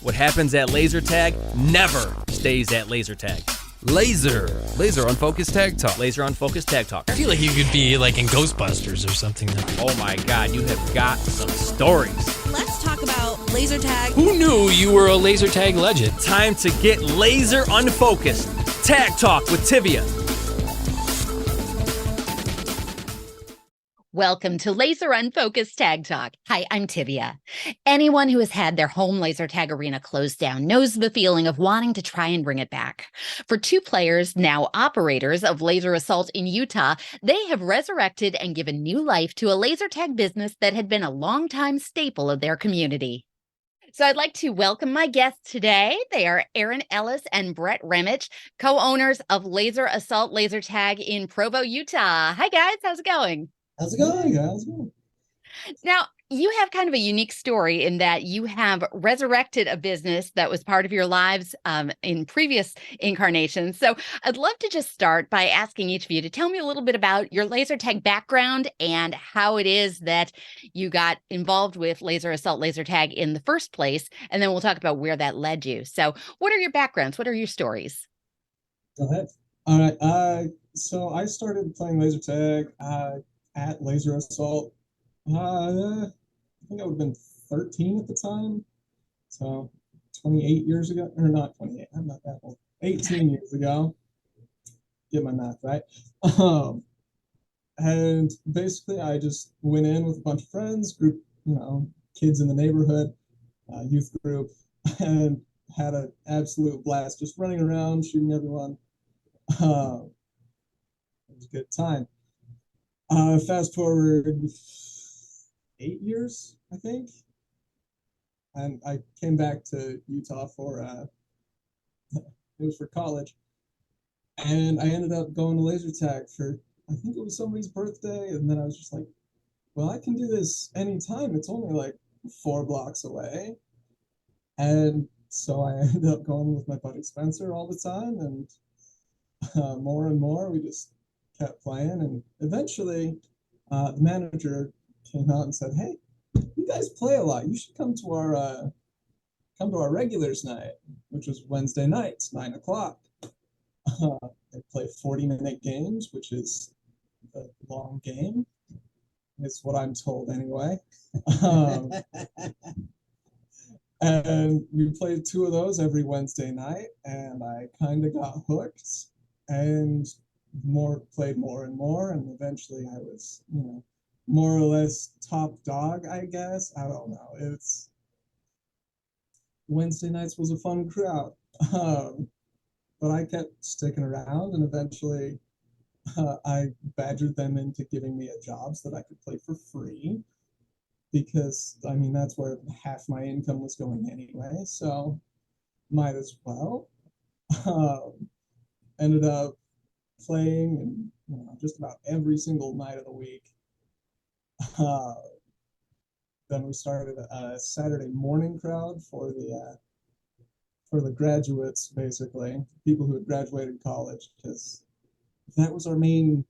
What happens at laser tag never stays at laser tag. Laser Unfocused Tag Talk. Laser Unfocused Tag Talk. I feel like you could be like in Ghostbusters or something. Oh my God, you have got some stories. Let's talk about laser tag. Who knew you were a laser tag legend? Time to get laser unfocused. Tag Talk with Tivia. Welcome to Laser Unfocused Tag Talk. Hi, I'm Tivia. Anyone who has had their home laser tag arena closed down knows the feeling of wanting to try and bring it back. For two players, now operators of Laser Assault in Utah, they have resurrected and given new life to a laser tag business that had been a longtime staple of their community. So I'd like to welcome my guests today. They are Ellis and Roemmich, co-owners of Laser Assault Laser Tag in Provo, Utah. Hi, guys. How's it going? How's it going, guys? Now, you have kind of a unique story in that you have resurrected a business that was part of your lives in previous incarnations. So I'd love to just start by asking each of you to tell me a little bit about your laser tag background and how it is that you got involved with Laser Assault Laser Tag in the first place. And then we'll talk about where that led you. So what are your backgrounds? What are your stories? Go ahead. All right. So I started playing laser tag at Laser Assault. I think I would have been 13 at the time. So 28 years ago, or not 28, I'm not that old. 18 years ago. Get my math right. And basically I just went in with a bunch of friends, group, kids in the neighborhood, youth group, and had an absolute blast just running around, shooting everyone. It was a good time. Fast forward 8 years, I think, and I came back to Utah for it was for college, and I ended up going to laser tag for, I think it was somebody's birthday, and then I was just like, well, I can do this anytime. It's only like 4 blocks away, and so I ended up going with my buddy Spencer all the time, and more and more we just kept playing, and eventually the manager came out and said, hey, you guys play a lot, you should come to our regulars night, which was Wednesday nights, 9 o'clock. They play 40-minute games, which is a long game. It's what I'm told anyway. And we played 2 of those every Wednesday night, and I kind of got hooked and played more and more, and eventually I was, more or less top dog, I guess. I don't know. Wednesday nights was a fun crowd. But I kept sticking around, and eventually I badgered them into giving me a job so that I could play for free, because, that's where half my income was going anyway, so might as well. Ended up playing just about every single night of the week. Then we started a Saturday morning crowd for the graduates, basically, people who had graduated college, because that was our main,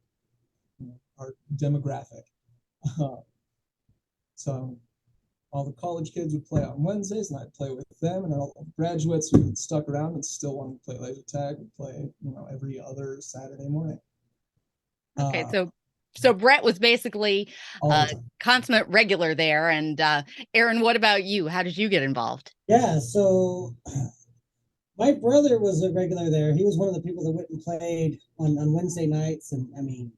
our demographic. So all the college kids would play on Wednesdays, and I'd play with them, and all the graduates who had stuck around and still wanted to play laser tag would play, every other Saturday morning. Okay, so Brett was basically a consummate regular there. And Aaron, what about you? How did you get involved? Yeah, so my brother was a regular there. He was one of the people that went and played on Wednesday nights. And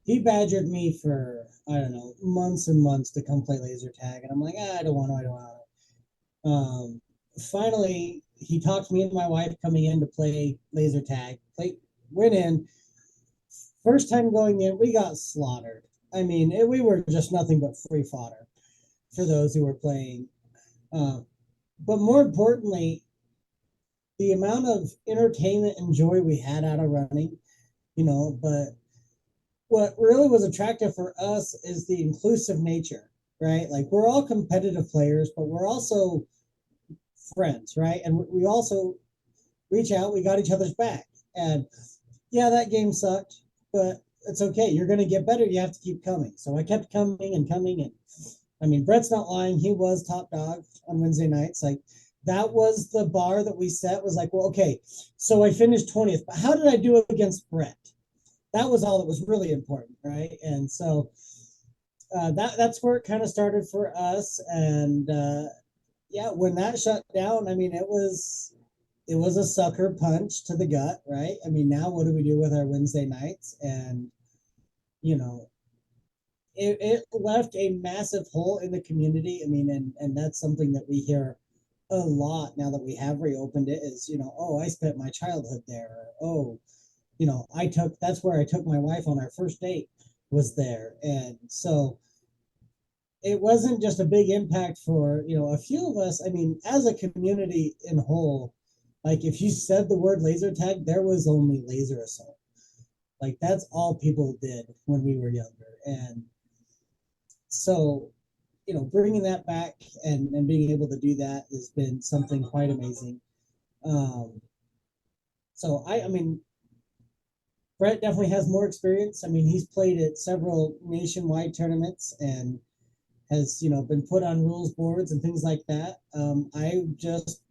he badgered me for, I don't know, months and months to come play laser tag. And I'm like, I don't want to. Finally, he talked me and my wife coming in to play laser tag. Went in. First time going in, we got slaughtered. We were just nothing but free fodder for those who were playing. But more importantly, the amount of entertainment and joy we had out of running, but what really was attractive for us is the inclusive nature, right? Like, we're all competitive players, but we're also friends, right? And we also reach out, we got each other's back. And yeah, that game sucked, but it's okay. You're going to get better. You have to keep coming. So I kept coming and coming. And Brett's not lying. He was top dog on Wednesday nights. Like, that was the bar that we set. Was like, well, okay, so I finished 20th, but how did I do against Brett? That was all that was really important, right? And so that's where it kind of started for us. And yeah, when that shut down, I mean, it was a sucker punch to the gut, right? I mean, now what do we do with our Wednesday nights? And you know, it left a massive hole in the community. I mean, and that's something that we hear a lot now that we have reopened it is, oh, I spent my childhood there. Or, oh, that's where I took my wife on our first date was there. And so it wasn't just a big impact for, a few of us. I mean, as a community in whole, like if you said the word laser tag, there was only laser assault. Like that's all people did when we were younger. And so, bringing that back and being able to do that has been something quite amazing. So I mean, Brett definitely has more experience. I mean, he's played at several nationwide tournaments and has, been put on rules boards and things like that. I just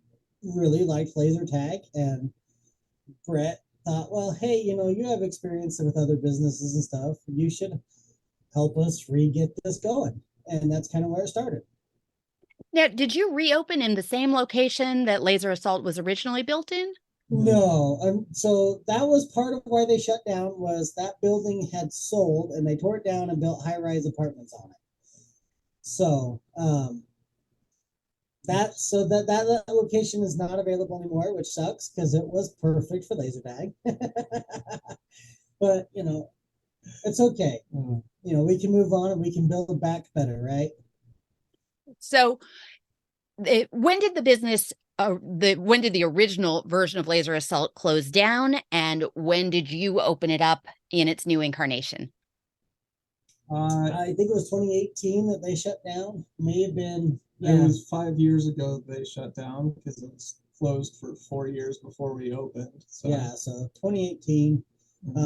really liked laser tag, and Brett thought, well, hey, you have experience with other businesses and stuff. You should help us re-get this going. And that's kind of where it started. Now, did you reopen in the same location that Laser Assault was originally built in? No, so that was part of why they shut down. Was that building had sold and they tore it down and built high-rise apartments on it. So that location is not available anymore, which sucks because it was perfect for laser tag. But it's okay. We can move on and we can build back better, right? So when did the business when did the original version of Laser Assault close down, and when did you open it up in its new incarnation? I think it was 2018 that they shut down. May have been. It was 5 years ago they shut down because it was closed for 4 years before we opened. So. Yeah, so 2018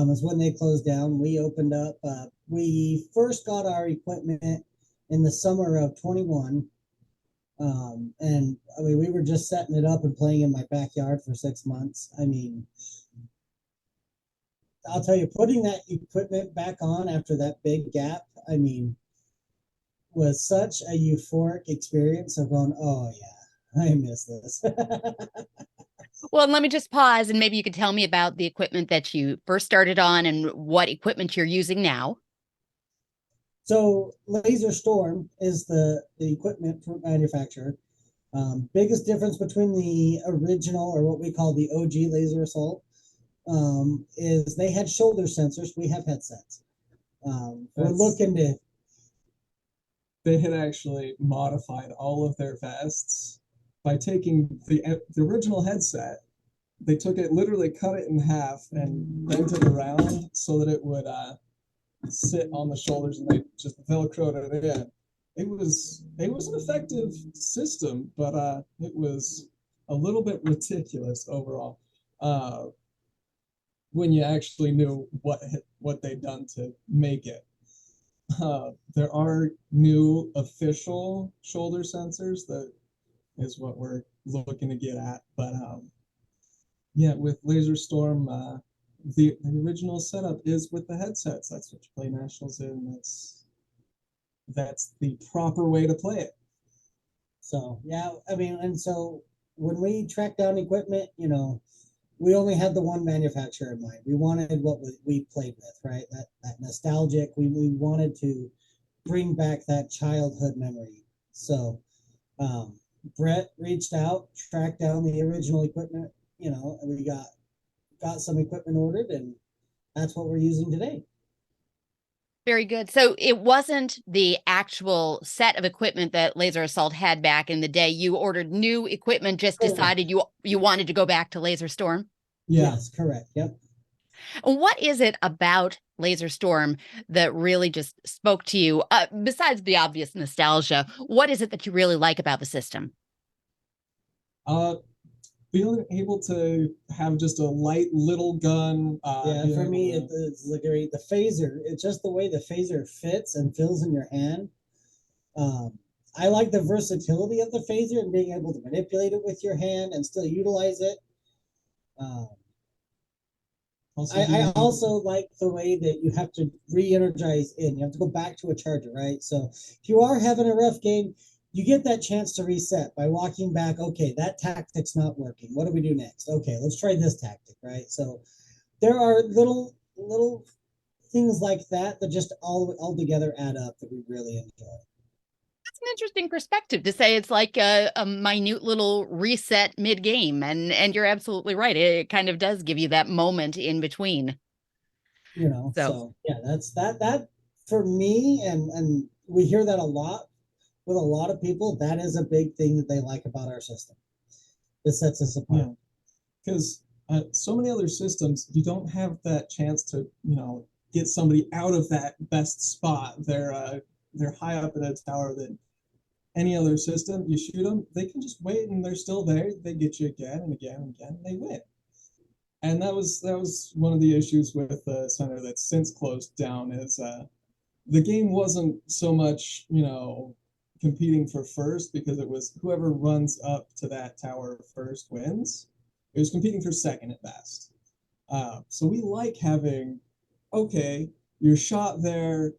is when they closed down. We opened up. We first got our equipment in the summer of 21. And I mean, we were just setting it up and playing in my backyard for 6 months. I mean, I'll tell you, putting that equipment back on after that big gap, I mean, was such a euphoric experience of going, oh yeah, I miss this. Well, let me just pause and maybe you could tell me about the equipment that you first started on and what equipment you're using now. So Laser Storm is the equipment manufacturer. Biggest difference between the original, or what we call the OG Laser Assault, is they had shoulder sensors. We have headsets. We're looking to. They had actually modified all of their vests by taking the original headset. They took it, literally cut it in half and bent it around so that it would sit on the shoulders, and they just velcroed it in. It was an effective system, but it was a little bit ridiculous overall when you actually knew what they'd done to make it. There are new official shoulder sensors that is what we're looking to get at, but yeah, with Laser Storm, the original setup is with the headsets. That's what you play nationals in. That's the proper way to play it. So yeah, I mean, and so when we tracked down equipment, we only had the one manufacturer in mind. We wanted what we played with, right? That nostalgic. We wanted to bring back that childhood memory. So Brett reached out, tracked down the original equipment. And we got some equipment ordered, and that's what we're using today. Very good. So it wasn't the actual set of equipment that Laser Assault had back in the day. You ordered new equipment, just decided you wanted to go back to Laser Storm? Yeah. Yes, correct. Yep. What is it about Laser Storm that really just spoke to you, besides the obvious nostalgia? What is it that you really like about the system? Being able to have just a light little gun. For me, it's like the phaser. It's just the way the phaser fits and feels in your hand. I like the versatility of the phaser and being able to manipulate it with your hand and still utilize it. I also like the way that you have to re-energize in. You have to go back to a charger, right? So if you are having a rough game, you get that chance to reset by walking back. Okay, that tactic's not working. What do we do next? Okay, let's try this tactic, right? So there are little things like that that just all together add up that we really enjoy. That's an interesting perspective to say it's like a minute little reset mid-game, and you're absolutely right. It kind of does give you that moment in between. So yeah, that's that for me, and we hear that a lot with a lot of people. That is a big thing that they like about our system. This sets us apart. Because so many other systems, you don't have that chance to, get somebody out of that best spot. They're high up in a tower that any other system, you shoot them, they can just wait and they're still there. They get you again and again and again, and they win. And that was one of the issues with the center that's since closed down is the game wasn't so much, competing for first because it was whoever runs up to that tower first wins. It was competing for second at best. So we like having, okay, you're shot there,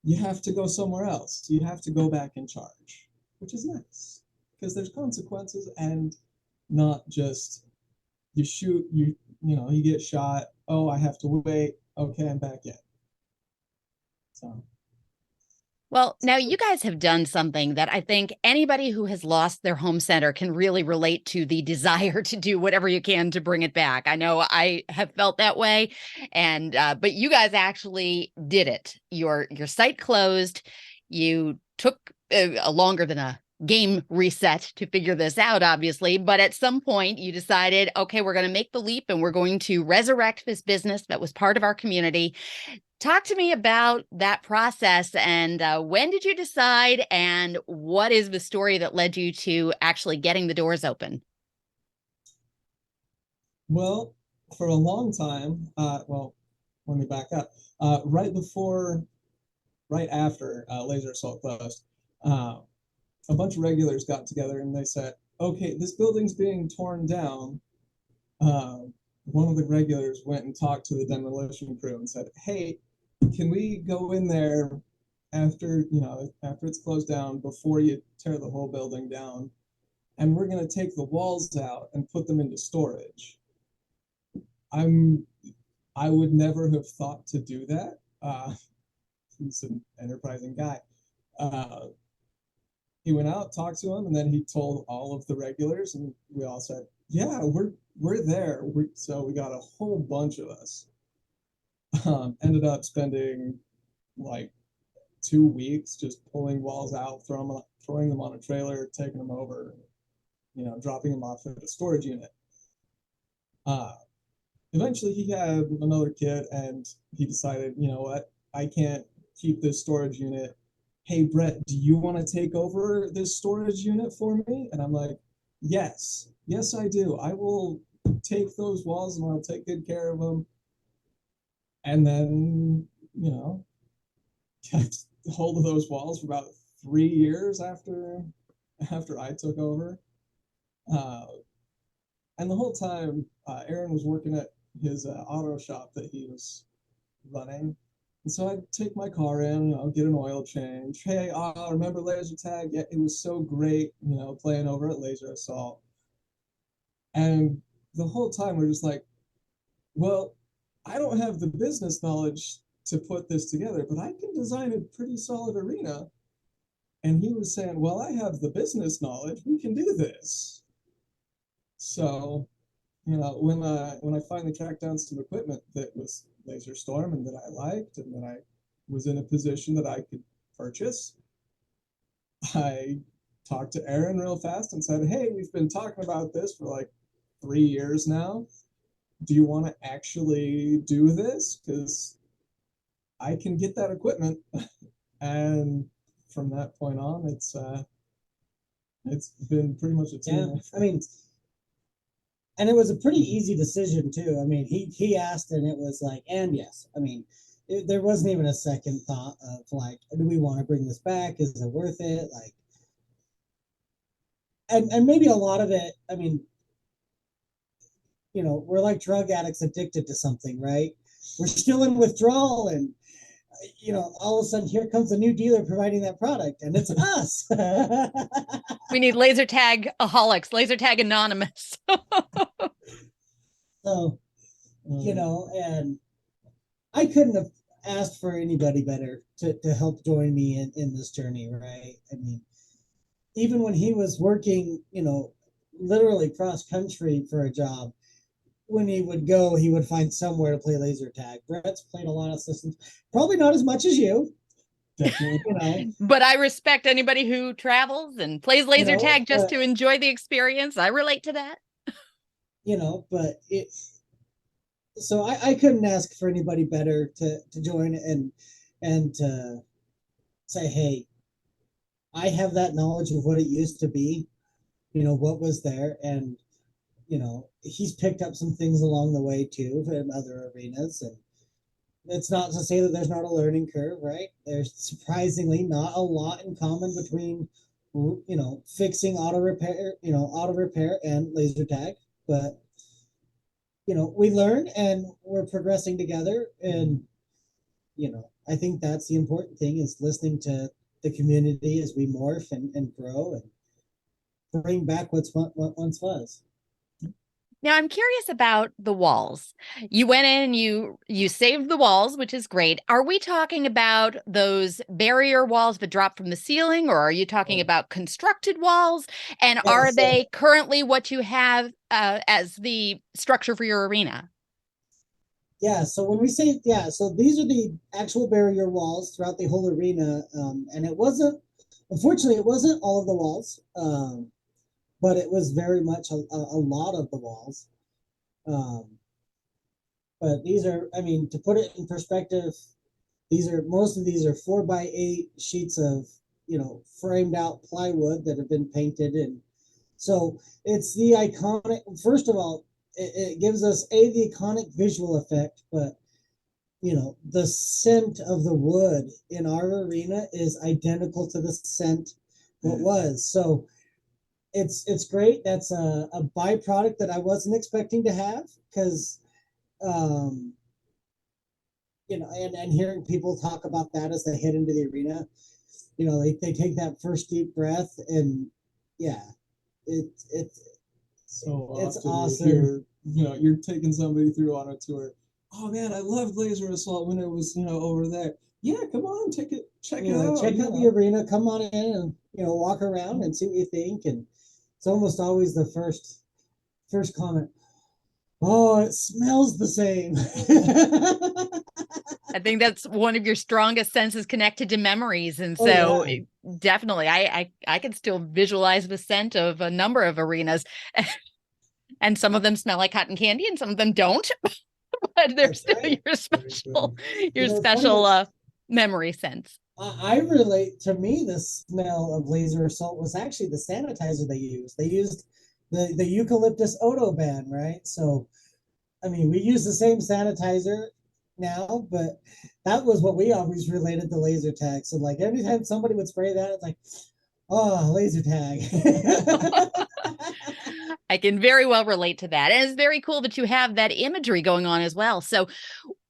you have to go somewhere else. You have to go back and charge, which is nice because there's consequences and not just you shoot, you get shot. Oh, I have to wait. Okay, I'm back in. So. Well, now you guys have done something that I think anybody who has lost their home center can really relate to, the desire to do whatever you can to bring it back. I know I have felt that way, and but you guys actually did it. Your site closed. You took a longer than a game reset to figure this out, obviously, but at some point you decided, okay, we're going to make the leap and we're going to resurrect this business that was part of our community. Talk to me about that process, and when did you decide, and what is the story that led you to actually getting the doors open? Well, for a long time, let me back up. Right after Laser Assault closed, a bunch of regulars got together and they said, okay, this building's being torn down. One of the regulars went and talked to the demolition crew and said, hey, can we go in there after it's closed down before you tear the whole building down? And we're going to take the walls out and put them into storage. I would never have thought to do that. He's an enterprising guy. He went out, talked to him, and then he told all of the regulars, and we all said, yeah, we're there. So we got a whole bunch of us. Ended up spending like 2 weeks just pulling walls out, throwing them on a trailer, taking them over, dropping them off at a storage unit. Eventually he had another kid and he decided, you know what, I can't keep this storage unit. Hey, Brett, do you want to take over this storage unit for me? And I'm like, yes, I do. I will take those walls and I'll take good care of them. And then, kept hold of those walls for about 3 years after I took over. And the whole time, Aaron was working at his auto shop that he was running. And so I'd take my car in, get an oil change. Hey, remember laser tag? Yeah, it was so great, playing over at Laser Assault. And the whole time we're just like, well, I don't have the business knowledge to put this together, but I can design a pretty solid arena. And he was saying, well, I have the business knowledge. We can do this. So, when I finally tracked down some equipment that was Laser Storm and that I liked and that I was in a position that I could purchase, I talked to Aaron real fast and said, hey, we've been talking about this for like 3 years now. Do you want to actually do this? Because I can get that equipment. And from that point on, it's been pretty much a team. Yeah, and it was a pretty easy decision too. He asked and it was like, and yes. There wasn't even a second thought of like, do we want to bring this back? Is it worth it? Like, and maybe a lot of it, I mean, we're like drug addicts addicted to something, right? We're still in withdrawal, and all of a sudden here comes a new dealer providing that product, and it's us. We need laser tag aholics, laser tag anonymous. So, and I couldn't have asked for anybody better to help join me in this journey, right? I mean, even when he was working, literally cross country for a job, when he would go, he would find somewhere to play laser tag. Brett's played a lot of systems, probably not as much as you. Definitely. But I respect anybody who travels and plays laser tag just to enjoy the experience. I relate to that. But so I couldn't ask for anybody better to join and to say, hey, I have that knowledge of what it used to be, what was there, and he's picked up some things along the way too in other arenas, and it's not to say that there's not a learning curve, right? There's surprisingly not a lot in common between fixing auto repair and laser tag, but we learn and we're progressing together, and I think that's the important thing, is listening to the community as we morph and grow and bring back what once was. Now I'm curious about the walls. You went in and you saved the walls, which is great. Are we talking about those barrier walls that drop from the ceiling, or are you talking about constructed walls? And are they currently what you have as the structure for your arena? Yeah, so when we say, so these are the actual barrier walls throughout the whole arena. And unfortunately, it wasn't all of the walls, but it was very much a lot of the walls. But these are, I mean, to put it in perspective, most of these are 4x8 sheets of, framed out plywood that have been painted. And so it's the iconic, first of all, it gives us the iconic visual effect, but the scent of the wood in our arena is identical to the scent what was. So it's great. That's a byproduct that I wasn't expecting to have, because and hearing people talk about that as they head into the arena, they take that first deep breath, and it's awesome. You're taking somebody through on a tour. Oh man, I loved Laser Assault when it was, over there. Yeah, come on, check it out. Check out the arena. Come on in and walk around and see what you think. And it's almost always the first comment. Oh, it smells the same. I think that's one of your strongest senses connected to memories. And so definitely, I can still visualize the scent of a number of arenas. And some of them smell like cotton candy and some of them don't. But they're still your special memory sense. I relate, to me, the smell of Laser Assault was actually the sanitizer they used. They used the eucalyptus Odoban, right? So, I mean, we use the same sanitizer now, but that was what we always related to laser tag. So, like, every time somebody would spray that, it's like, oh, laser tag. I can very well relate to that. And it's very cool that you have that imagery going on as well. So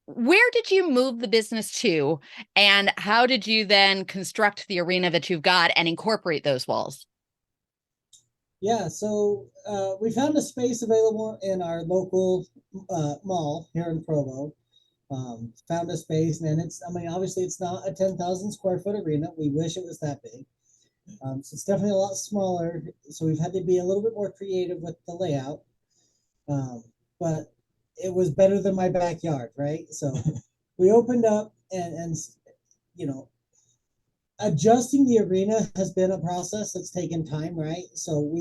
where did you move the business to, and how did you then construct the arena that you've got and incorporate those walls? Yeah, so we found a space available in our local mall here in Provo. Found a space, and obviously it's not a 10,000 square foot arena. We wish it was that big. So it's definitely a lot smaller. So we've had to be a little bit more creative with the layout. But it was better than my backyard, right? So we opened up, and adjusting the arena has been a process that's taken time, right? So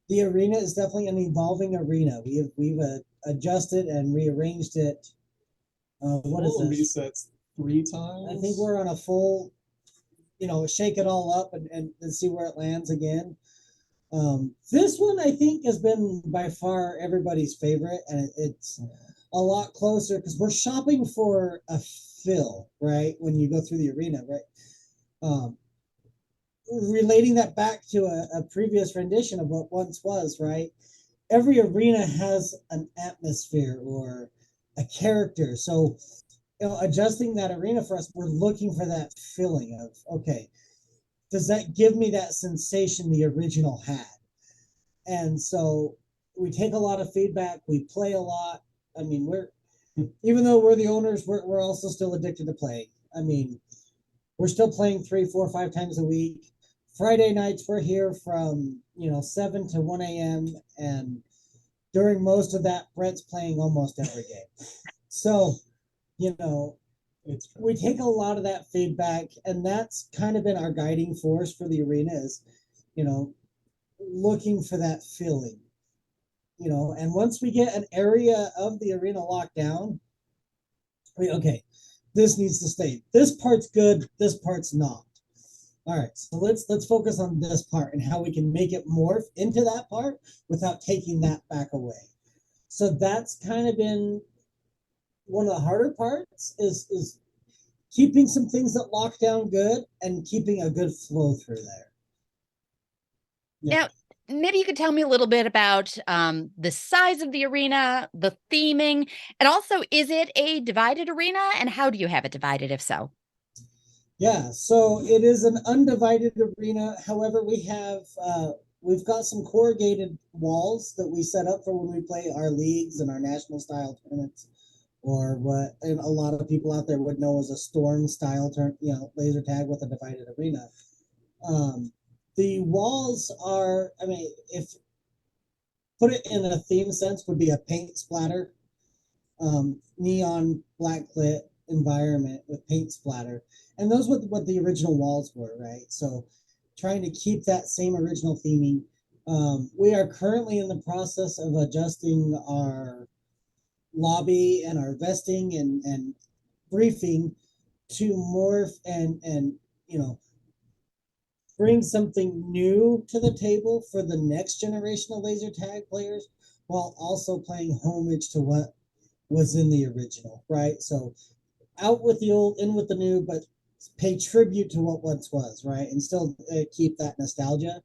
the arena is definitely an evolving arena. We've adjusted and rearranged it. What is this? Resets 3 times. I think we're on a full, shake it all up and see where it lands again. This one, I think, has been by far everybody's favorite, and it's a lot closer because we're shopping for a fill, right? When you go through the arena, right? relating that back to a previous rendition of what once was, right? Every arena has an atmosphere or a character. So, adjusting that arena for us, we're looking for that feeling of, okay, does that give me that sensation the original had? And so we take a lot of feedback, we play a lot. I mean, even though we're the owners, we're also still addicted to playing. I mean, we're still playing 3, 4, 5 times a week. Friday nights we're here from 7 to 1 a.m. and during most of that, Brett's playing almost every game. So, we take a lot of that feedback, and that's kind of been our guiding force for the arena is, looking for that feeling. And once we get an area of the arena locked down, okay, this needs to stay. This part's good, this part's not. All right, so let's focus on this part and how we can make it morph into that part without taking that back away. So that's kind of been one of the harder parts is keeping some things that lock down good and keeping a good flow through there. Yeah. Now, maybe you could tell me a little bit about the size of the arena, the theming, and also, is it a divided arena, and how do you have it divided, if so? Yeah, so it is an undivided arena. However, we've got some corrugated walls that we set up for when we play our leagues and our national style tournaments, or what a lot of people out there would know as a storm style laser tag with a divided arena. The walls are, if put it in a theme sense, would be a paint splatter, neon black lit environment with paint splatter. And those were what the original walls were, right? So trying to keep that same original theming. We are currently in the process of adjusting our lobby and our vesting and briefing to morph and bring something new to the table for the next generation of laser tag players while also playing homage to what was in the original, right? So out with the old, in with the new, but pay tribute to what once was, right? And still keep that nostalgia.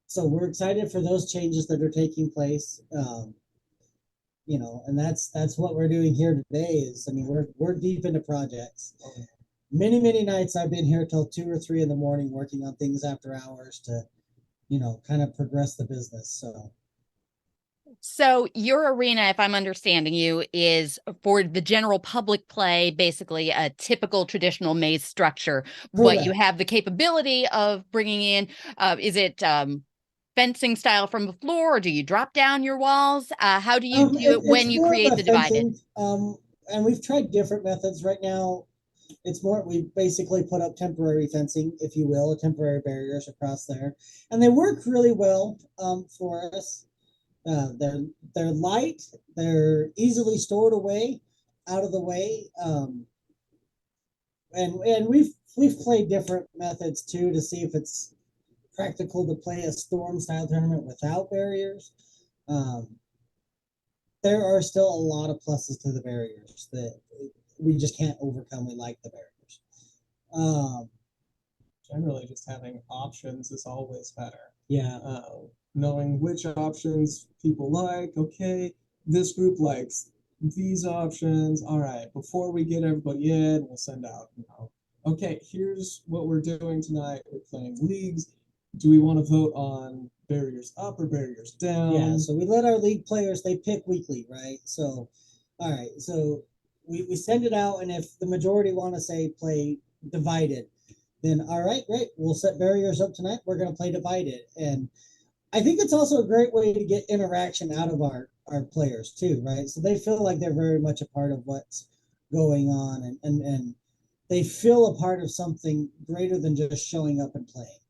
So we're excited for those changes that are taking place. And that's what we're doing here today is, we're deep into projects. Many nights I've been here till 2 or 3 in the morning working on things after hours to, kind of progress the business. So your arena, if I'm understanding you, is for the general public play, basically a typical traditional maze structure. But you have the capability of bringing in, is it fencing style from the floor, or do you drop down your walls? How do you do it when you create the divided? And we've tried different methods. Right now, we basically put up temporary fencing, if you will, temporary barriers across there. And they work really well for us. They're light, they're easily stored away, out of the way. And we've played different methods too to see if it's practical to play a storm style tournament without barriers. There are still a lot of pluses to the barriers that we just can't overcome. We like the barriers. Generally, just having options is always better. Yeah. Knowing which options people like. Okay, this group likes these options. All right, before we get everybody in, we'll send out, okay, here's what we're doing tonight. We're playing leagues. Do we want to vote on barriers up or barriers down? Yeah, so we let our league players, they pick weekly, right? So, all right, so we send it out, and if the majority want to say play divided, then all right, great, we'll set barriers up tonight. We're going to play divided. And I think it's also a great way to get interaction out of our players too, right? So they feel like they're very much a part of what's going on, and they feel a part of something greater than just showing up and playing.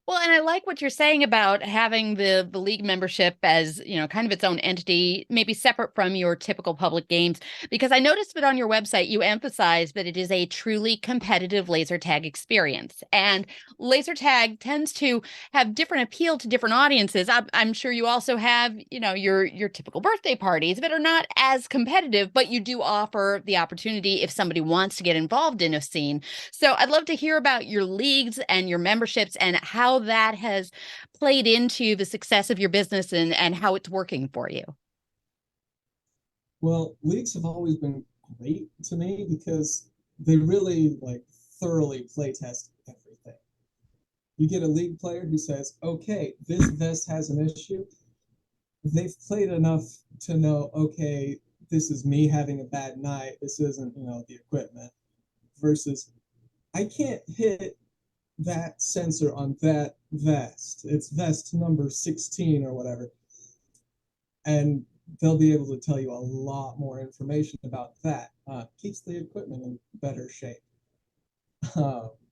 Well, and I like what you're saying about having the league membership as, kind of its own entity, maybe separate from your typical public games, because I noticed that on your website you emphasize that it is a truly competitive laser tag experience. And laser tag tends to have different appeal to different audiences. I'm sure you also have, your typical birthday parties that are not as competitive, but you do offer the opportunity if somebody wants to get involved in a scene. So I'd love to hear about your leagues and your memberships and how that has played into the success of your business and how it's working for you. Well, leagues have always been great to me because they really thoroughly play test everything. You get a league player who says, okay, this vest has an issue. They've played enough to know, okay, this is me having a bad night. This isn't, the equipment. Versus, I can't hit that sensor on that vest. It's vest number 16 or whatever. And they'll be able to tell you a lot more information about that. Keeps the equipment in better shape.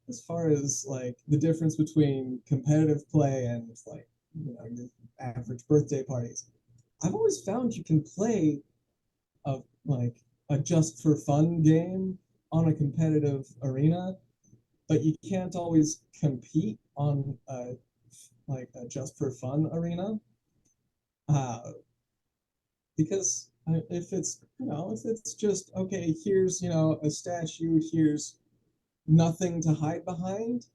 As far as the difference between competitive play and your average birthday parties, I've always found you can play a just for fun game on a competitive arena, but you can't always compete on a just for fun arena. Because if it's just, okay, here's a statue, here's nothing to hide behind,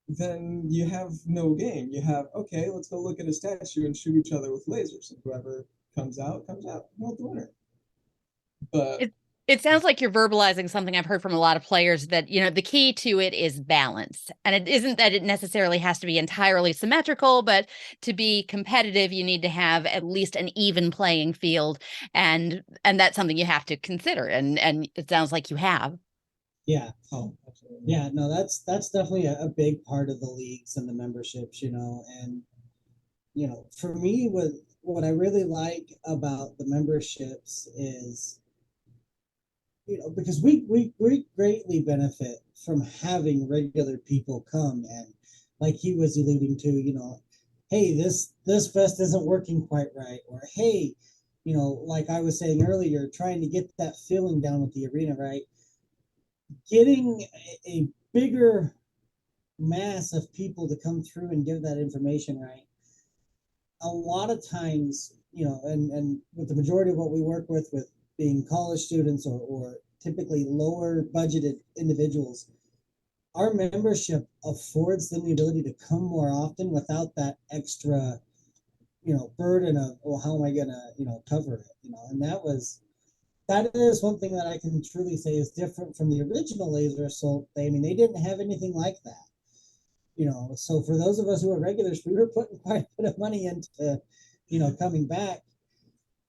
then you have no game. You have, okay, let's go look at a statue and shoot each other with lasers, and whoever comes out, not the winner. But it sounds like you're verbalizing something I've heard from a lot of players, that, the key to it is balance. And it isn't that it necessarily has to be entirely symmetrical, but to be competitive, you need to have at least an even playing field. And that's something you have to consider. And it sounds like you have. Yeah. oh, absolutely. Yeah, no, that's definitely a big part of the leagues and the memberships, and for me, what I really like about the memberships is, because we greatly benefit from having regular people come, and like he was alluding to, hey, this fest isn't working quite right, or hey, like I was saying earlier, trying to get that feeling down with the arena, right? Getting a bigger mass of people to come through and give that information, right? A lot of times, and with the majority of what we work with being college students or typically lower budgeted individuals, our membership affords them the ability to come more often without that extra, burden of, well, how am I gonna, cover it? And that is one thing that I can truly say is different from the original Laser Assault. They didn't have anything like that. So for those of us who are regulars, we were putting quite a bit of money into, coming back.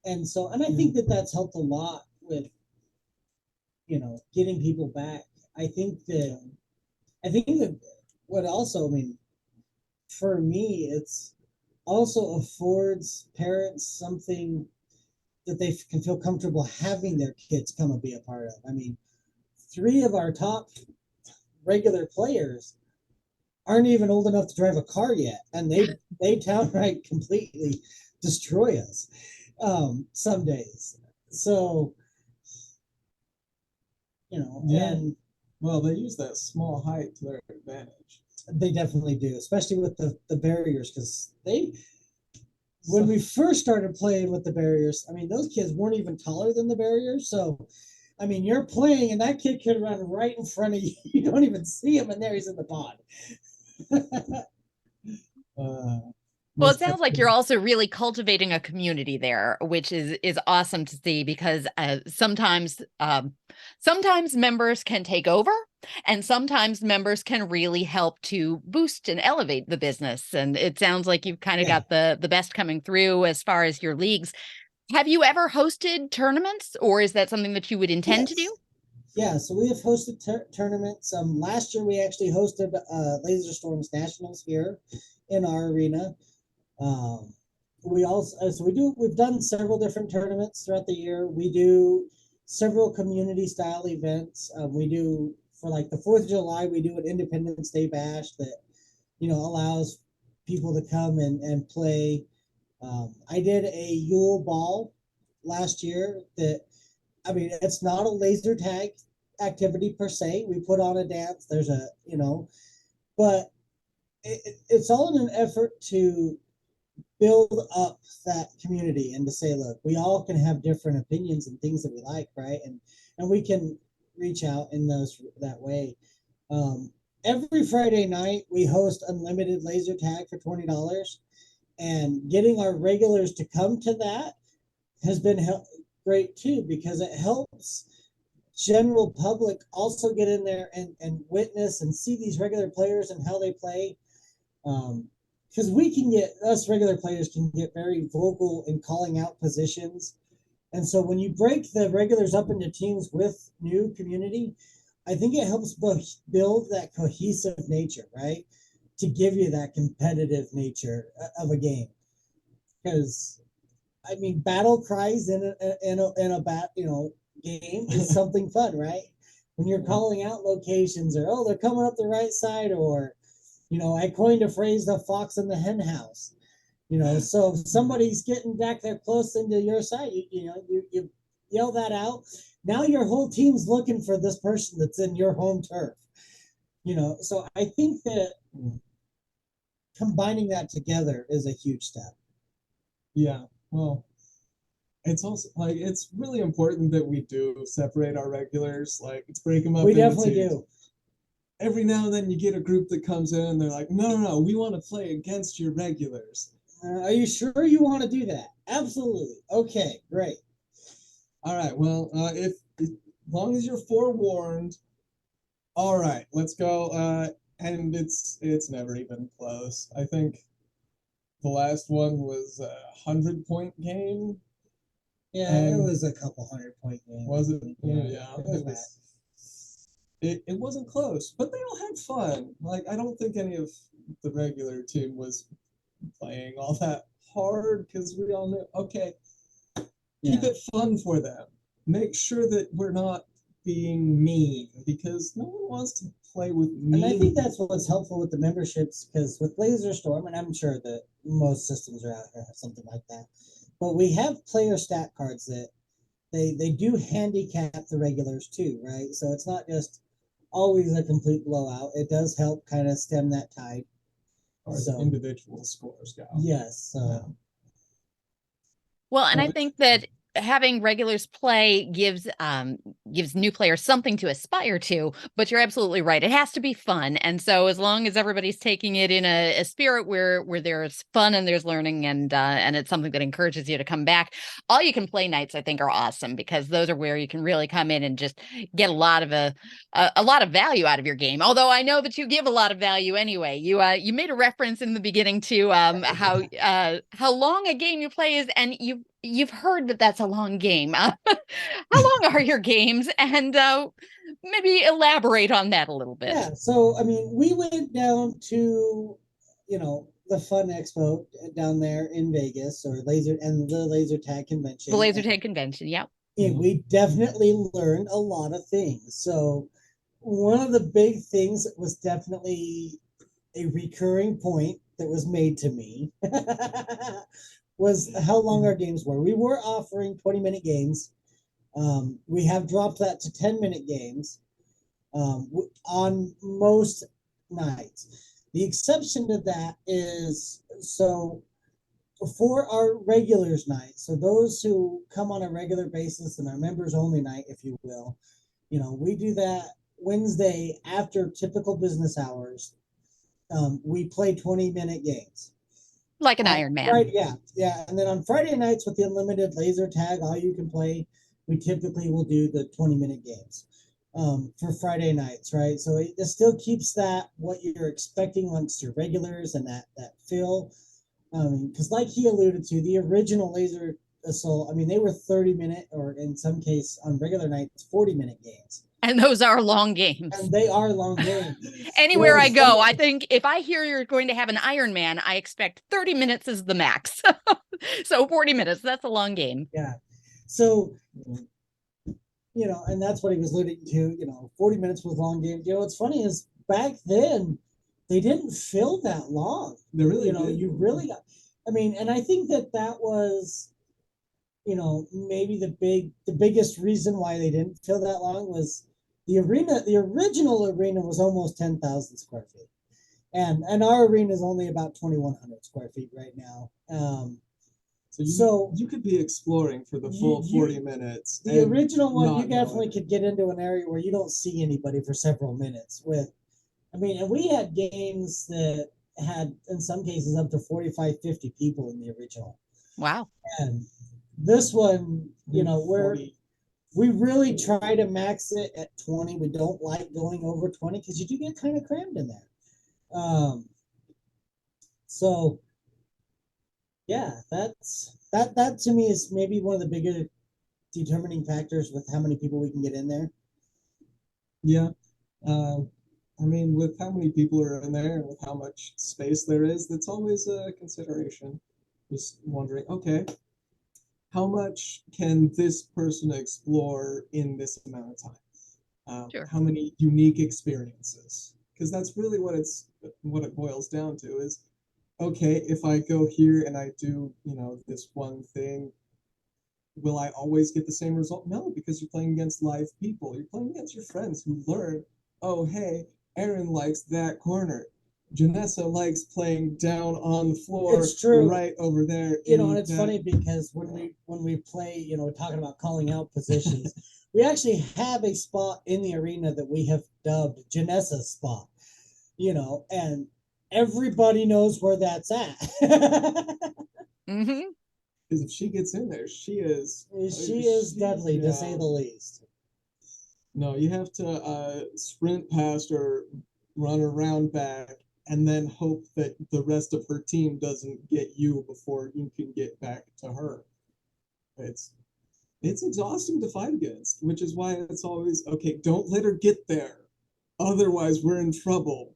And I think that that's helped a lot with, getting people back. I think that what also, for me, it's also affords parents something that they can feel comfortable having their kids come and be a part of. 3 of our top regular players aren't even old enough to drive a car yet, and they downright completely destroy us some days. So, Yeah. and Well, they use that small height to their advantage. they definitely do, especially with the barriers, because when we first started playing with the barriers, those kids weren't even taller than the barriers. So, you're playing and that kid could run right in front of you. You don't even see him, and there he's in the pond. Well, it sounds like you're also really cultivating a community there, which is awesome to see, because sometimes members can take over, and sometimes members can really help to boost and elevate the business. And it sounds like you've kind of got the best coming through as far as your leagues. Have you ever hosted tournaments, or is that something that you would intend to do? Yeah, so we have hosted tournaments. Last year we actually hosted Laser Storms Nationals here in our arena. We've done several different tournaments throughout the year. We do several community style events. We do, for the 4th of July, we do an Independence Day bash that allows people to come and play. I did a Yule Ball last year that, I mean, it's not a laser tag activity per se. We put on a dance. There's but it's all in an effort to build up that community and to say, look, we all can have different opinions and things that we like, right? And we can reach out in that way. Every Friday night we host unlimited laser tag for $20, and getting our regulars to come to that has been great too, because it helps general public also get in there and witness and see these regular players and how they play. Because us regular players can get very vocal in calling out positions. And so when you break the regulars up into teams with new community, I think it helps build that cohesive nature, right? To give you that competitive nature of a game. Because, I mean, battle cries in a game is something fun, right? When you're calling out locations, or, they're coming up the right side, or, I coined a phrase, the fox in the hen house. So if somebody's getting back there close into your side, you yell that out. Now your whole team's looking for this person that's in your home turf. So I think that combining that together is a huge step. Yeah, well, it's also like it's really important that we do separate our regulars, like break them up. We definitely do. Every now and then you get a group that comes in and they're like, no, we want to play against your regulars. Are you sure you want to do that? Absolutely. Okay, great. All right, well, if as long as you're forewarned, all right, let's go. And it's never even close. I think the last one was a 100-point game. Yeah, it was a couple 100-point game. Was it? Yeah, it wasn't close, but they all had fun. Like, I don't think any of the regular team was playing all that hard, because we all knew, okay, keep it fun for them. Make sure that we're not being mean, because no one wants to play with mean. And I think that's what's helpful with the memberships, because with Laser Storm, and I'm sure that most systems are out here have something like that, but we have player stat cards that they do handicap the regulars too, right? So it's not just always a complete blowout. It does help kind of stem that tide. So individual scores go. Yes. Well, and I think that having regulars play gives new players something to aspire to, but you're absolutely right. It has to be fun. And so as long as everybody's taking it in a spirit where there's fun and there's learning, and it's something that encourages you to come back, all you can play nights, I think, are awesome, because those are where you can really come in and just get a lot of value out of your game. Although I know that you give a lot of value anyway. You made a reference in the beginning to how long a game you play is, and you've heard that that's a long game. How long are your games? And maybe elaborate on that a little bit. Yeah, so I mean, we went down to, the Fun Expo down there in Vegas, or the Laser Tag Convention. The Laser Tag Convention, yeah. And we definitely learned a lot of things. So one of the big things that was definitely a recurring point that was made to me was how long our games were. We were offering 20-minute games. We have dropped that to 10-minute games on most nights. The exception to that is, so for our regulars night, so those who come on a regular basis and our members only night, if you will, we do that Wednesday after typical business hours. We play 20-minute games. Like an Iron Man. Right, yeah. And then on Friday nights with the unlimited laser tag, all you can play, we typically will do the 20-minute games for Friday nights, right? So it still keeps that what you're expecting amongst your regulars and that feel. Because like he alluded to, the original Laser Assault, I mean, they were 30-minute, or in some case on regular nights, 40-minute games. And those are long games. And they are long games. Anywhere I go, I think if I hear you're going to have an Iron Man, I expect 30 minutes is the max. So 40 minutes, that's a long game. Yeah. So, and that's what he was alluding to, 40 minutes was long game. What's funny is back then, they didn't fill that long. They really You did. really got, I mean, and I think that was, maybe the biggest reason why they didn't fill that long was the original arena was almost 10,000 square feet. And our arena is only about 2,100 square feet right now. So you could be exploring for the full 40 minutes. The original one, you definitely knowing. could get into an area where you don't see anybody for several minutes. And we had games that had, in some cases, up to 45, 50 people in the original. Wow. And this one, we really try to max it at 20. We don't like going over 20 because you do get kind of crammed in there. So yeah, that to me is maybe one of the bigger determining factors with how many people we can get in there. Yeah. I mean, with how many people are in there and with how much space there is, that's always a consideration. Just wondering, okay, how much can this person explore in this amount of time? Sure. How many unique experiences? Because that's really what it boils down to is, okay, if I go here and I do, this one thing, will I always get the same result? No, because you're playing against live people. You're playing against your friends who learn, oh, hey, Aaron likes that corner. Janessa likes playing down on the floor. It's true. Right over there. And it's funny because when we play, talking about calling out positions, we actually have a spot in the arena that we have dubbed Janessa's spot, and everybody knows where that's at. Mm-hmm. Because if she gets in there, she is deadly, to say the least. No, you have to sprint past or run around back and then hope that the rest of her team doesn't get you before you can get back to her. It's exhausting to fight against, which is why it's always, okay, don't let her get there. Otherwise, we're in trouble.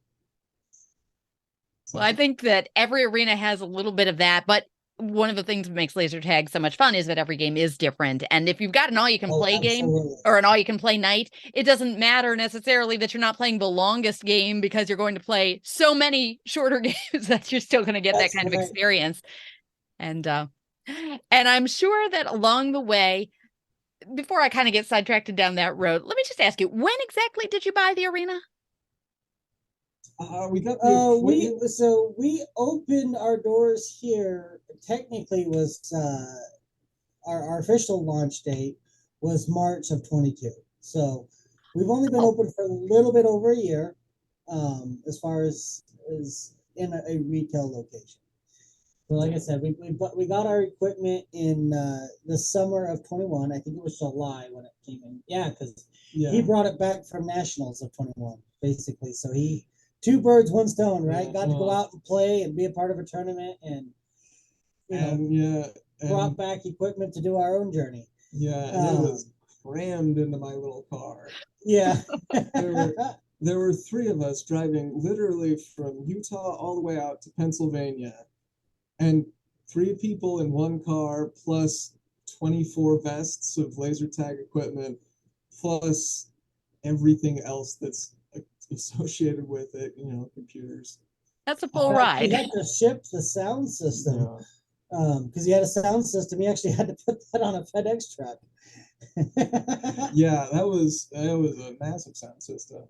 Well, I think that every arena has a little bit of that, but one of the things that makes laser tag so much fun is that every game is different. And if you've got an all-you-can-play game or an all-you-can-play night, it doesn't matter necessarily that you're not playing the longest game because you're going to play so many shorter games that you're still going to get that kind of experience. And I'm sure that along the way, before I kind of get sidetracked down that road, let me just ask you, when exactly did you buy the arena? We opened our doors here. Technically, was our official launch date was March of 22. So we've only been open for a little bit over a year, as far as in a retail location. So, like I said, we got our equipment in the summer of 21. I think it was July when it came in. Yeah, because he brought it back from Nationals of 21, basically. So two birds, one stone, right? Got to go out and play and be a part of a tournament, and brought back equipment to do our own journey. Yeah, and it was crammed into my little car. Yeah. There were three of us driving literally from Utah all the way out to Pennsylvania, and 3 people in one car plus 24 vests of laser tag equipment plus everything else that's associated with it, computers. That's a full ride. He had to ship the sound system because he had a sound system. He actually had to put that on a FedEx truck. Yeah, that was a massive sound system.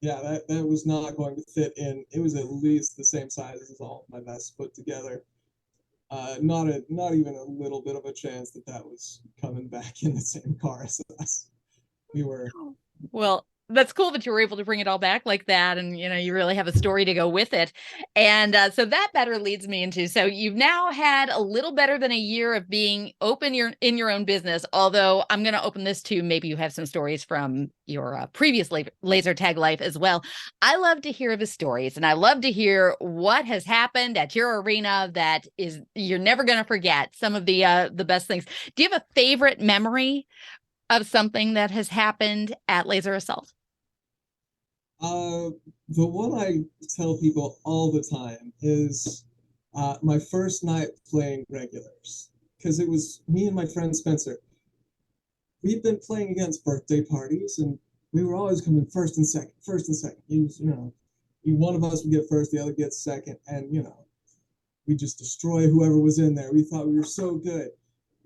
That was not going to fit in. It was at least the same size as all of my vests put together. Not even a little bit of a chance that was coming back in the same car as us. We were. Well, that's cool that you were able to bring it all back like that. And, you really have a story to go with it. And so that better leads me into, so you've now had a little better than a year of being open in your own business. Although I'm going to open this to maybe you have some stories from your previous laser tag life as well. I love to hear the stories, and I love to hear what has happened at your arena that is, you're never going to forget some of the best things. Do you have a favorite memory of something that has happened at Laser Assault? The one I tell people all the time is my first night playing regulars, because it was me and my friend Spencer. We've been playing against birthday parties, and we were always coming first and second. one of us would get first, the other gets second, and we just destroy whoever was in there. We thought we were so good.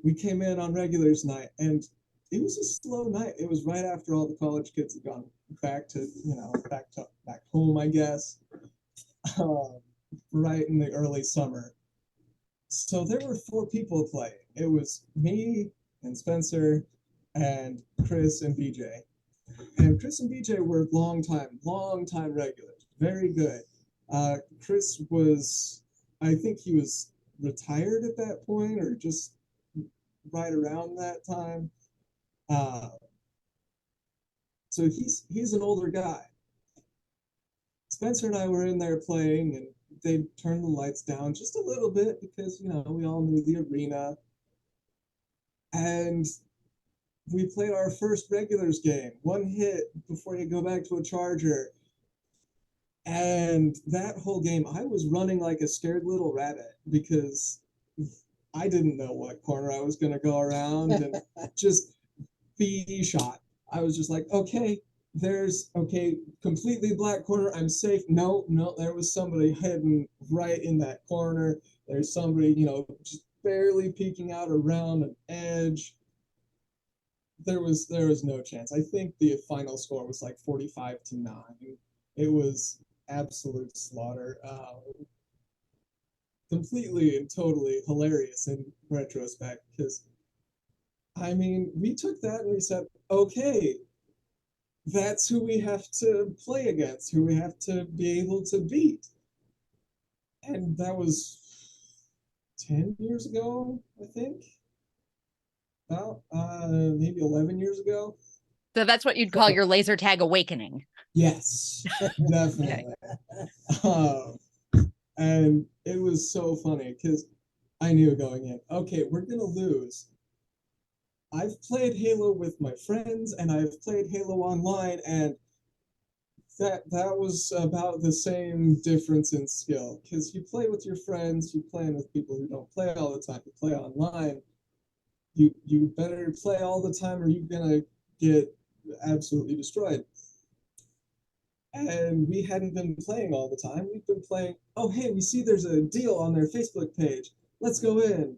We came in on regulars night, and it was a slow night. It was right after all the college kids had gone back to back home, I guess, right in the early summer. So there were 4 people playing. It was me and Spencer and Chris and BJ. And Chris and BJ were long time regulars. Very good. Chris was, I think he was retired at that point, or just right around that time. So he's an older guy. Spencer and I were in there playing, and they turned the lights down just a little bit because we all knew the arena. And we played our first regulars game, 1 hit before you go back to a charger. And that whole game, I was running like a scared little rabbit because I didn't know what corner I was going to go around, and just B shot. I was just like, okay, completely black corner. I'm safe. No, there was somebody hidden right in that corner. There's somebody, just barely peeking out around an edge. There was no chance. I think the final score was like 45-9. It was absolute slaughter. Completely and totally hilarious in retrospect, because we took that and we said, okay, that's who we have to play against, who we have to be able to beat. And that was 10 years ago, I think. About maybe 11 years ago. So that's what you'd call your laser tag awakening. Yes, definitely. And it was so funny because I knew going in, okay, we're going to lose. I've played Halo with my friends, and I've played Halo online, and that was about the same difference in skill. Because you play with your friends, you're playing with people who don't play all the time. You play online, you better play all the time, or you're gonna get absolutely destroyed. And we hadn't been playing all the time. We've been playing, oh, hey, we see there's a deal on their Facebook page. Let's go in.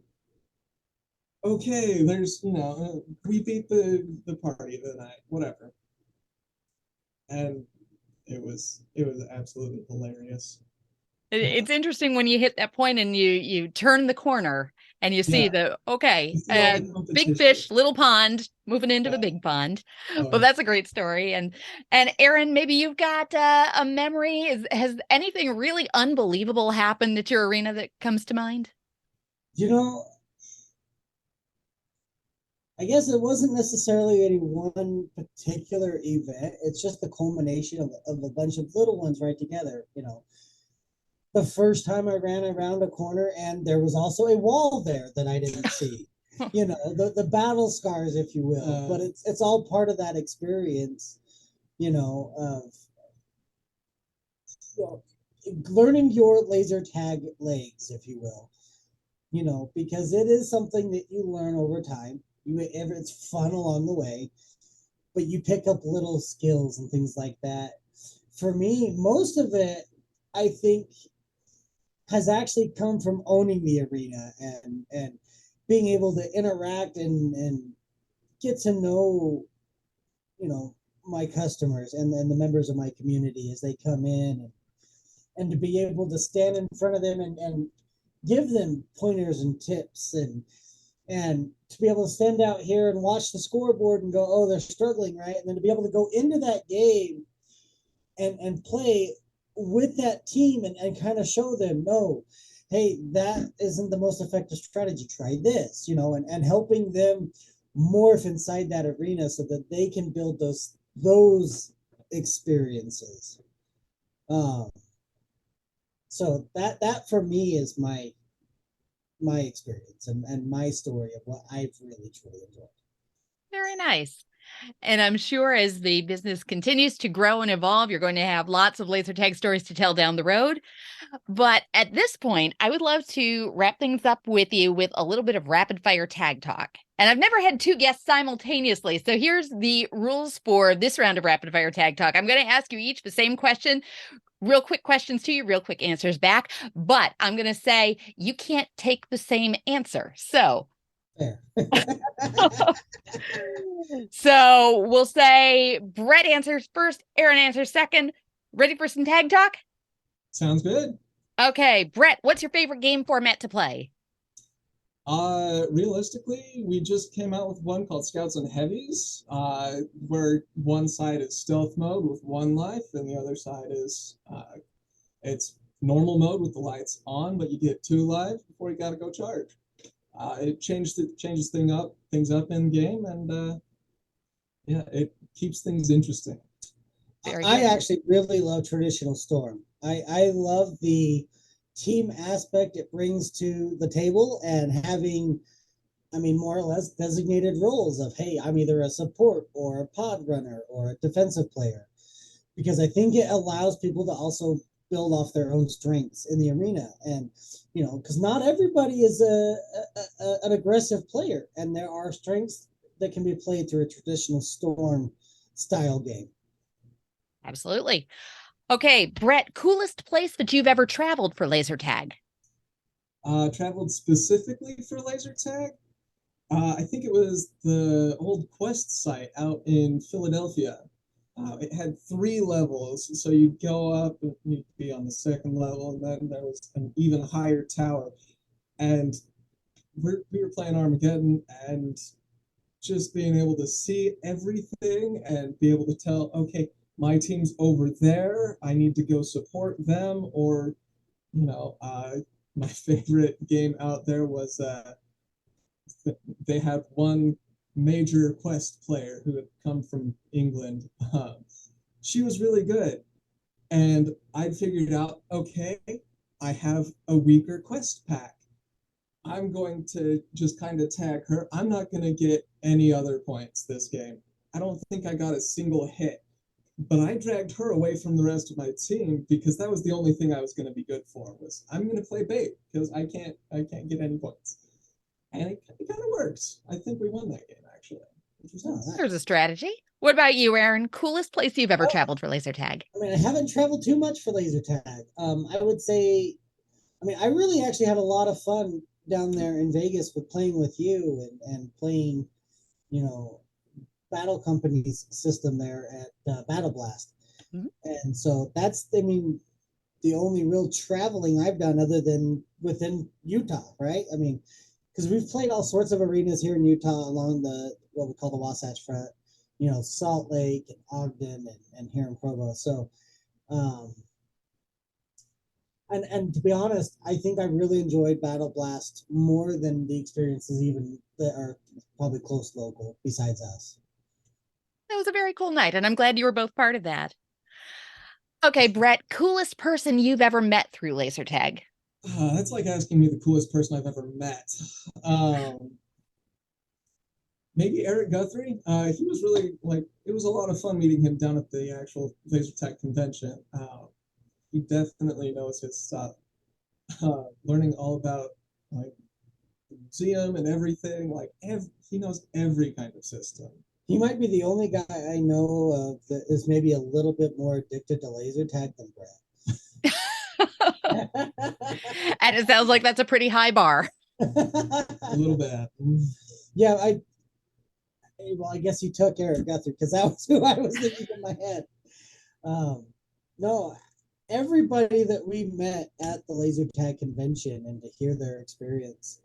Okay, there's, we beat the party tonight, whatever. And it was absolutely hilarious. It's interesting when you hit that point and you turn the corner and you see big fish, little pond, moving into the big pond. Well, that's a great story. And Aaron, maybe you've got a memory. Has anything really unbelievable happened at your arena that comes to mind? I guess it wasn't necessarily any one particular event. It's just the culmination of a bunch of little ones right together. The first time I ran around a corner, and there was also a wall there that I didn't see. The battle scars, if you will. But it's all part of that experience, of learning your laser tag legs, if you will. Because it is something that you learn over time. It's fun along the way, but you pick up little skills and things like that. For me, most of it, I think, has actually come from owning the arena and being able to interact and get to know, my customers and the members of my community as they come in, and to be able to stand in front of them and give them pointers and tips, and to be able to stand out here and watch the scoreboard and go, oh, they're struggling, right? And then to be able to go into that game and play with that team and kind of show them, no, hey, that isn't the most effective strategy. Try this, and helping them morph inside that arena so that they can build those experiences. So that for me is my experience and my story of what I've really truly enjoyed. Very nice. And I'm sure as the business continues to grow and evolve, you're going to have lots of laser tag stories to tell down the road. But at this point, I would love to wrap things up with you with a little bit of rapid fire tag talk. And I've never had 2 guests simultaneously. So here's the rules for this round of rapid fire tag talk. I'm going to ask you each the same question. real quick questions to you, real quick answers back. But I'm going to say you can't take the same answer. So, Fair. so we'll say Brett answers first, Aaron answers second. Ready for some tag talk? Sounds good. Okay, Brett, what's your favorite game format to play? Realistically, we just came out with one called Scouts and Heavies, where one side is stealth mode with 1 life, and the other side is it's normal mode with the lights on, but you get 2 lives before you gotta go charge. It changes things up in game, and yeah, it keeps things interesting. I actually really love traditional Storm. I love the team aspect it brings to the table, and having, I mean, more or less designated roles of, hey, I'm either a support or a pod runner or a defensive player, because I think it allows people to also build off their own strengths in the arena. And, you know, because not everybody is an aggressive player, and there are strengths that can be played through a traditional Storm style game. Absolutely. Okay, Brett, coolest place that you've ever traveled for laser tag? Traveled specifically for laser tag. I think it was the old Quest site out in Philadelphia. It had 3 levels, so you'd go up and you'd be on the 2nd level, and then there was an even higher tower. And we were playing Armageddon, and just being able to see everything and be able to tell, okay, my team's over there, I need to go support them, or, you know, my favorite game out there was they had one major Quest player who had come from England. She was really good, and I'd figured out, okay, I have a weaker Quest pack. I'm going to just kind of tag her. I'm not going to get any other points this game. I don't think I got a single hit. But I dragged her away from the rest of my team because that was the only thing I was going to be good for, was I'm going to play bait because I can't get any points. And it kind of works. I think we won that game, actually, which was nice. There's a strategy. What about you, Aaron? Coolest place you've ever traveled for laser tag? I mean, I haven't traveled too much for laser tag. I would say, I mean, I really actually had a lot of fun down there in Vegas with playing with you and playing, you know, Battle Company's system there at Battle Blast. Mm-hmm. And so that's, I mean, the only real traveling I've done other than within Utah, right? I mean, because we've played all sorts of arenas here in Utah along the, what we call the Wasatch Front, you know, Salt Lake and Ogden and here in Provo. So, and to be honest, I think I really enjoyed Battle Blast more than the experiences even that are probably close local besides us. It was a very cool night, and I'm glad you were both part of that. Okay, Brett, coolest person you've ever met through laser tag? That's like asking me the coolest person I've ever met. Maybe Eric Guthrie. He was really, like, it was a lot of fun meeting him down at the actual laser tag convention. He definitely knows his stuff. Learning all about, like, the museum and everything, like, he knows every kind of system. He might be the only guy I know of that is maybe a little bit more addicted to laser tag than Brett. And it sounds like that's a pretty high bar. A little bit. Yeah, I guess you took Eric Guthrie because that was who I was thinking in my head. No, everybody that we met at the laser tag convention and to hear their experience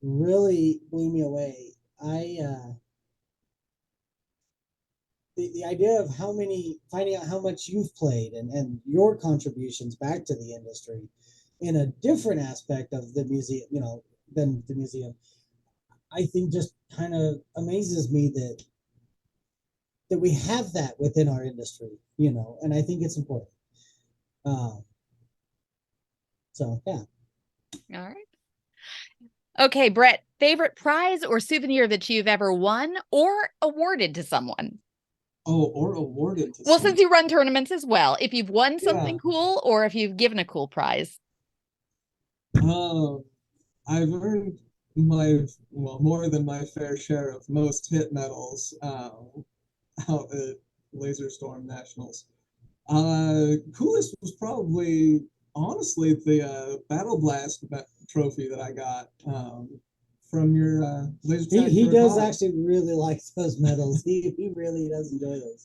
really blew me away. The idea of finding out how much you've played and your contributions back to the industry in a different aspect of the museum, you know, than the museum, I think just kind of amazes me that we have that within our industry, you know, and I think it's important. So, yeah. All right. Okay, Brett, favorite prize or souvenir that you've ever won or awarded to someone? Oh, or awarded to Well, someone. since you run tournaments as well, if you've won something cool or if you've given a cool prize. I've earned more than my fair share of most hit medals out at Laser Storm Nationals. Coolest was probably honestly the Battle Blast trophy that I got from your laser tag. He for a does cause. actually really like those medals. He really does enjoy those.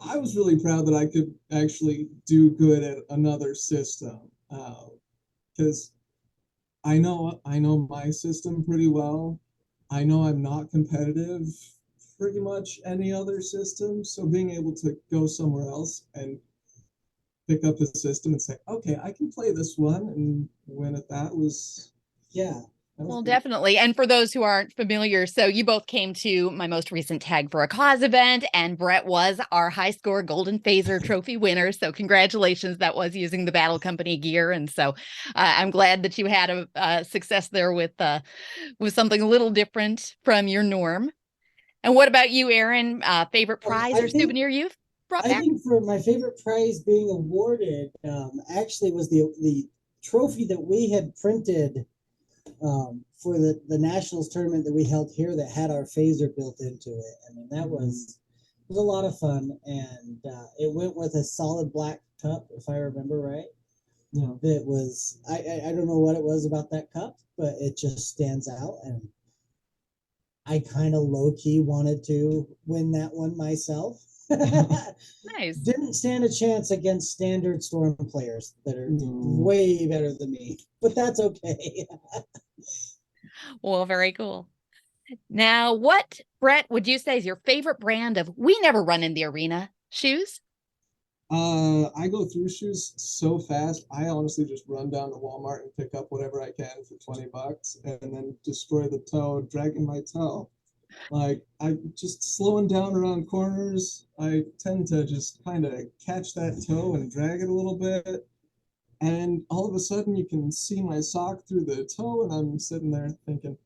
I was really proud that I could actually do good at another system because I know my system pretty well. I know I'm not competitive pretty much any other system, so being able to go somewhere else and pick up the system and say, okay, I can play this one and win at that was Yeah. Well, definitely. And for those who aren't familiar, so you both came to my most recent Tag for a Cause event, and Brett was our high score Golden Phaser Trophy winner. So congratulations. That was using the Battle Company gear. And so I'm glad that you had a success there with something a little different from your norm. And what about you, Aaron? Favorite prize or souvenir you've brought I back? think for my favorite prize being awarded actually was the trophy that we had printed for the nationals tournament that we held here that had our phaser built into it. I mean, that was a lot of fun, and it went with a solid black cup, if I remember right. Yeah. That was I don't know what it was about that cup, but it just stands out, and I kind of low key wanted to win that one myself. Nice. Didn't stand a chance against standard Storm players that are way better than me, but that's okay. Well, very cool. Now, what, Brett, would you say is your favorite brand of We Never Run in the Arena shoes? I go through shoes so fast. I honestly just run down to Walmart and pick up whatever I can for $20 and then destroy the toe, dragging my toe. Like I just slowing down around corners, I tend to just kind of catch that toe and drag it a little bit. And all of a sudden you can see my sock through the toe, and I'm sitting there thinking,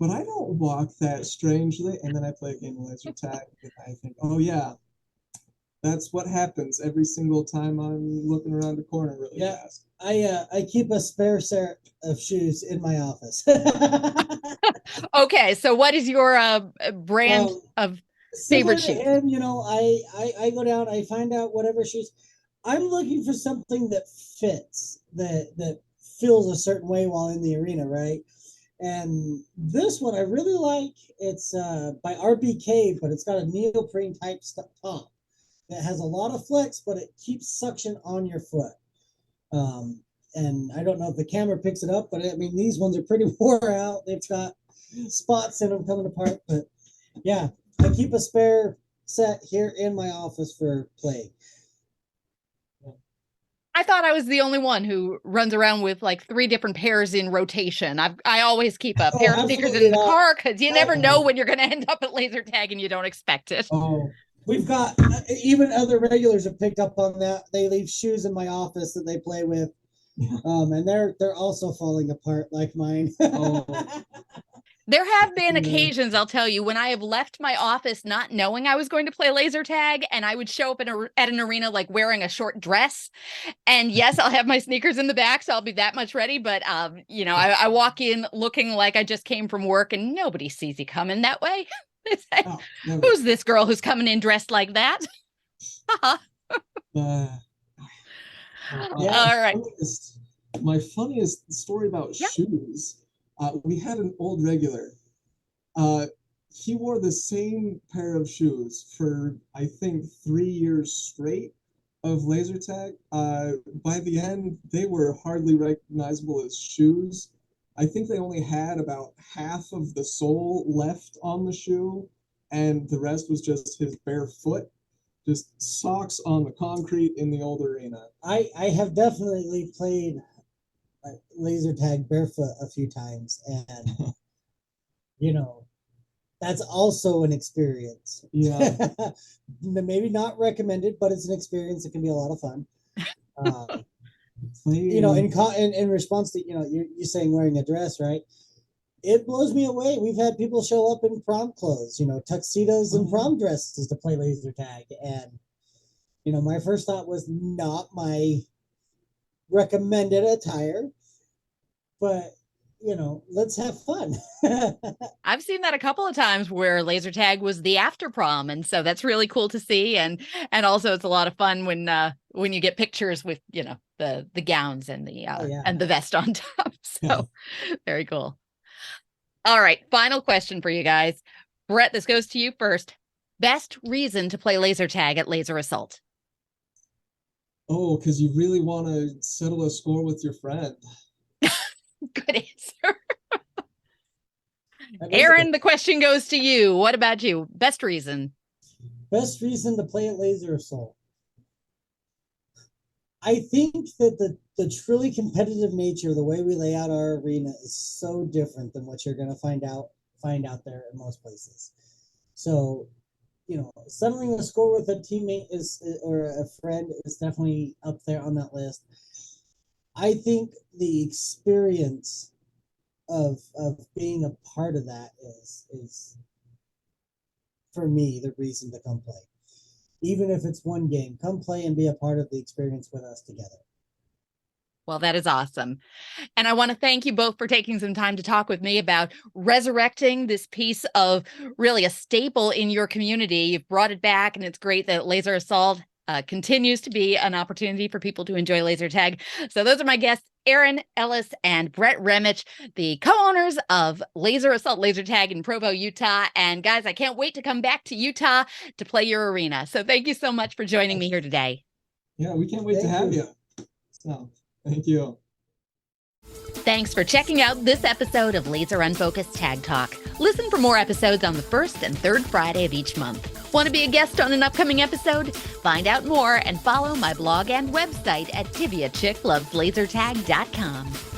but I don't walk that strangely. And then I play a game of laser tag and I think, oh yeah, that's what happens every single time I'm looking around a corner really fast. I keep a spare set of shoes in my office. Okay, so what is your brand of favorite shoes? And I go down, I find out whatever shoes. I'm looking for something that fits, that feels a certain way while in the arena, right? And this one I really like. It's by RBK, but it's got a neoprene type top. It has a lot of flex, but it keeps suction on your foot. And I don't know if the camera picks it up, but I mean, these ones are pretty wore out. They've got spots in them coming apart. But yeah, I keep a spare set here in my office for play. I thought I was the only one who runs around with like 3 different pairs in rotation. I always keep a pair of sneakers in the car because you never know when you're going to end up at laser tag and you don't expect it. Oh, we've got even other regulars have picked up on that. They leave shoes in my office that they play with, and they're also falling apart like mine. There have been occasions, I'll tell you, when I have left my office not knowing I was going to play laser tag, and I would show up at an arena like wearing a short dress. And yes, I'll have my sneakers in the back, so I'll be that much ready. But, I walk in looking like I just came from work, and nobody sees you coming that way. They say, who's this girl who's coming in dressed like that? All right. My funniest story about shoes. We had an old regular. He wore the same pair of shoes for I think 3 years straight of laser tag. By the end, they were hardly recognizable as shoes. I think they only had about half of the sole left on the shoe, and the rest was just his bare foot. Just socks on the concrete in the old arena. I have definitely played laser tag barefoot a few times, and that's also an experience. Yeah. Maybe not recommended, but it's an experience. It can be a lot of fun. In response to you saying wearing a dress, right? It blows me away. We've had people show up in prom clothes, tuxedos and prom dresses to play laser tag, and my first thought was not my recommended attire, but let's have fun. I've seen that a couple of times where laser tag was the after prom, and so that's really cool to see. And also it's a lot of fun when you get pictures with the gowns and and the vest on top. So very cool. All right, final question for you guys. Brett, this goes to you first. Best reason to play laser tag at Laser Assault? Oh, because you really want to settle a score with your friend. Good answer. Aaron, the question goes to you. What about you? Best reason? Best reason to play at Laser Assault. I think that the truly competitive nature, the way we lay out our arena, is so different than what you're going to find out there in most places. So, settling a score with a teammate or a friend is definitely up there on that list. I think the experience of being a part of that is for me the reason to come play. Even if it's one game, come play and be a part of the experience with us together. Well, that is awesome. And I want to thank you both for taking some time to talk with me about resurrecting this piece of really a staple in your community. You've brought it back, and it's great that Laser Assault continues to be an opportunity for people to enjoy laser tag. So those are my guests, Aaron, Ellis, and Brett Roemmich, the co-owners of Laser Assault Laser Tag in Provo, Utah. And guys, I can't wait to come back to Utah to play your arena. So thank you so much for joining me here today. Yeah, we can't wait to have you. So, thank you. Thanks for checking out this episode of Laser Unfocused Tag Talk. Listen for more episodes on the first and third Friday of each month. Want to be a guest on an upcoming episode? Find out more and follow my blog and website at TiviaChickLovesLaserTag.com.